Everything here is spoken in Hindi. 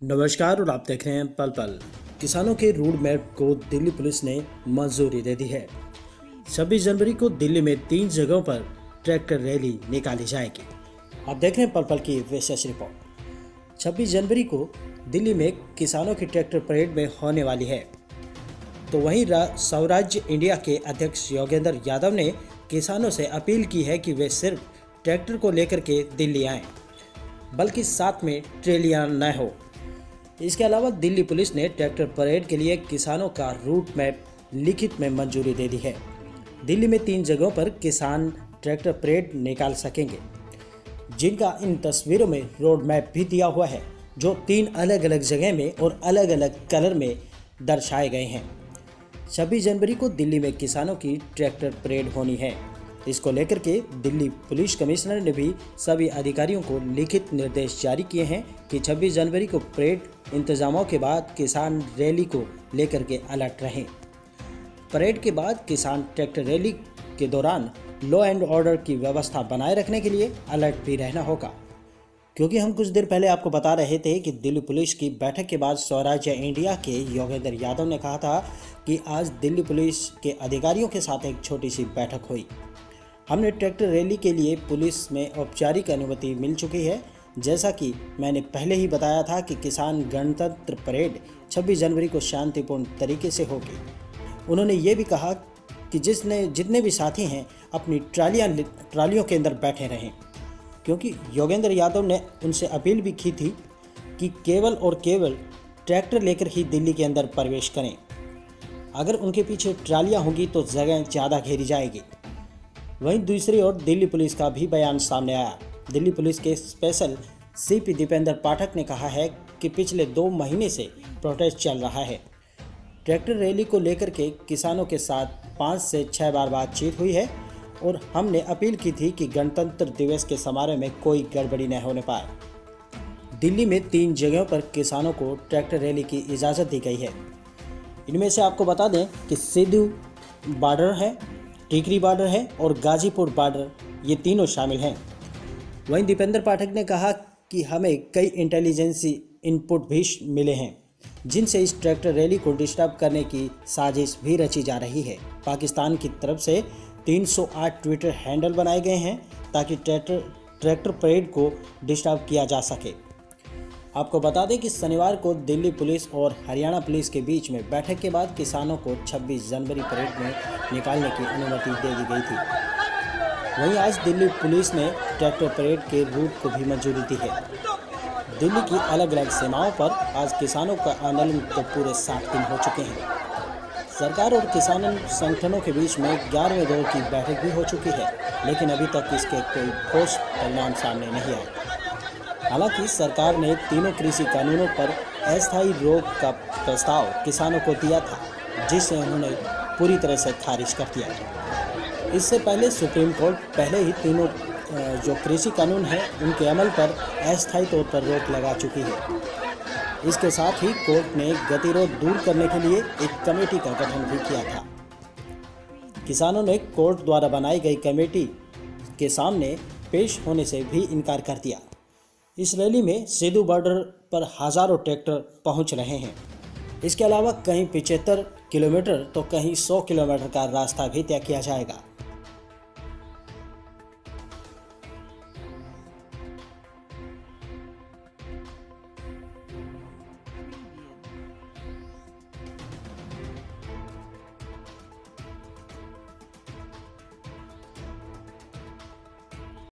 नमस्कार और आप देख रहे हैं पल पल। किसानों के रोड मैप को दिल्ली पुलिस ने मंजूरी दे दी है। 26 जनवरी को दिल्ली में 3 जगहों पर ट्रैक्टर रैली निकाली जाएगी। आप देख रहे हैं पल पल की विशेष रिपोर्ट। 26 जनवरी को दिल्ली में किसानों की ट्रैक्टर परेड में होने वाली है। तो वहीं स्वराज्य इंडिया के अध्यक्ष योगेंद्र यादव ने किसानों से अपील की है कि वे सिर्फ ट्रैक्टर को लेकर के दिल्ली आएँ, बल्कि साथ में ट्रेलियां न हो। इसके अलावा दिल्ली पुलिस ने ट्रैक्टर परेड के लिए किसानों का रूट मैप लिखित में मंजूरी दे दी है। दिल्ली में 3 जगहों पर किसान ट्रैक्टर परेड निकाल सकेंगे, जिनका इन तस्वीरों में रोड मैप भी दिया हुआ है, जो 3 अलग अलग जगह में और अलग अलग कलर में दर्शाए गए हैं। 26 जनवरी को दिल्ली में किसानों की ट्रैक्टर परेड होनी है। इसको लेकर के दिल्ली पुलिस कमिश्नर ने भी सभी अधिकारियों को लिखित निर्देश जारी किए हैं कि 26 जनवरी को परेड इंतजामों के बाद किसान रैली को लेकर के अलर्ट रहें। परेड के बाद किसान ट्रैक्टर रैली के दौरान लॉ एंड ऑर्डर की व्यवस्था बनाए रखने के लिए अलर्ट भी रहना होगा, क्योंकि हम कुछ देर पहले आपको बता रहे थे कि दिल्ली पुलिस की बैठक के बाद स्वराज्य इंडिया के योगेंद्र यादव ने कहा था कि आज दिल्ली पुलिस के अधिकारियों के साथ एक छोटी सी बैठक हुई। हमने ट्रैक्टर रैली के लिए पुलिस में औपचारिक अनुमति मिल चुकी है। जैसा कि मैंने पहले ही बताया था कि किसान गणतंत्र परेड 26 जनवरी को शांतिपूर्ण तरीके से होगी। उन्होंने ये भी कहा कि जितने भी साथी हैं अपनी ट्रालियों के अंदर बैठे रहें, क्योंकि योगेंद्र यादव ने उनसे अपील भी की थी कि केवल और केवल ट्रैक्टर लेकर ही दिल्ली के अंदर प्रवेश करें। अगर उनके पीछे ट्रालियाँ होंगी तो जगह ज़्यादा घेरी जाएगी। वहीं दूसरी ओर दिल्ली पुलिस का भी बयान सामने आया। दिल्ली पुलिस के स्पेशल सीपी दीपेंद्र पाठक ने कहा है कि पिछले 2 महीने से प्रोटेस्ट चल रहा है। ट्रैक्टर रैली को लेकर के किसानों के साथ 5 से 6 बार बातचीत हुई है और हमने अपील की थी कि गणतंत्र दिवस के समारोह में कोई गड़बड़ी न होने पाए। दिल्ली में 3 जगहों पर किसानों को ट्रैक्टर रैली की इजाज़त दी गई है। इनमें से आपको बता दें कि सिद्धू बॉर्डर है, टिकरी बॉर्डर है और गाजीपुर बॉर्डर, ये तीनों शामिल हैं। वहीं दीपेंद्र पाठक ने कहा कि हमें कई इंटेलिजेंसी इनपुट भी मिले हैं, जिनसे इस ट्रैक्टर रैली को डिस्टर्ब करने की साजिश भी रची जा रही है। पाकिस्तान की तरफ से 308 ट्विटर हैंडल बनाए गए हैं ताकि ट्रैक्टर परेड को डिस्टर्ब किया जा सके। आपको बता दें कि शनिवार को दिल्ली पुलिस और हरियाणा पुलिस के बीच में बैठक के बाद किसानों को 26 जनवरी परेड में निकालने की अनुमति दे दी गई थी। वहीं आज दिल्ली पुलिस ने ट्रैक्टर परेड के रूट को भी मंजूरी दी है। दिल्ली की अलग अलग सीमाओं पर आज किसानों का आंदोलन तो पूरे 7 दिन हो चुके हैं। सरकार और किसान संगठनों के बीच में 11वें दौर की बैठक भी हो चुकी है, लेकिन अभी तक इसके कोई ठोस परिणाम सामने नहीं आए। हालांकि सरकार ने तीनों कृषि कानूनों पर अस्थायी रोक का प्रस्ताव किसानों को दिया था, जिसे उन्होंने पूरी तरह से खारिज कर दिया। इससे पहले सुप्रीम कोर्ट पहले ही तीनों जो कृषि कानून हैं उनके अमल पर अस्थायी तौर पर रोक लगा चुकी है। इसके साथ ही कोर्ट ने गतिरोध दूर करने के लिए एक कमेटी का गठन भी किया था। किसानों ने कोर्ट द्वारा बनाई गई कमेटी के सामने पेश होने से भी इनकार कर दिया। इस रैली में सिद्धू बॉर्डर पर हज़ारों ट्रैक्टर पहुंच रहे हैं। इसके अलावा कहीं 75 किलोमीटर तो कहीं 100 किलोमीटर का रास्ता भी तय किया जाएगा।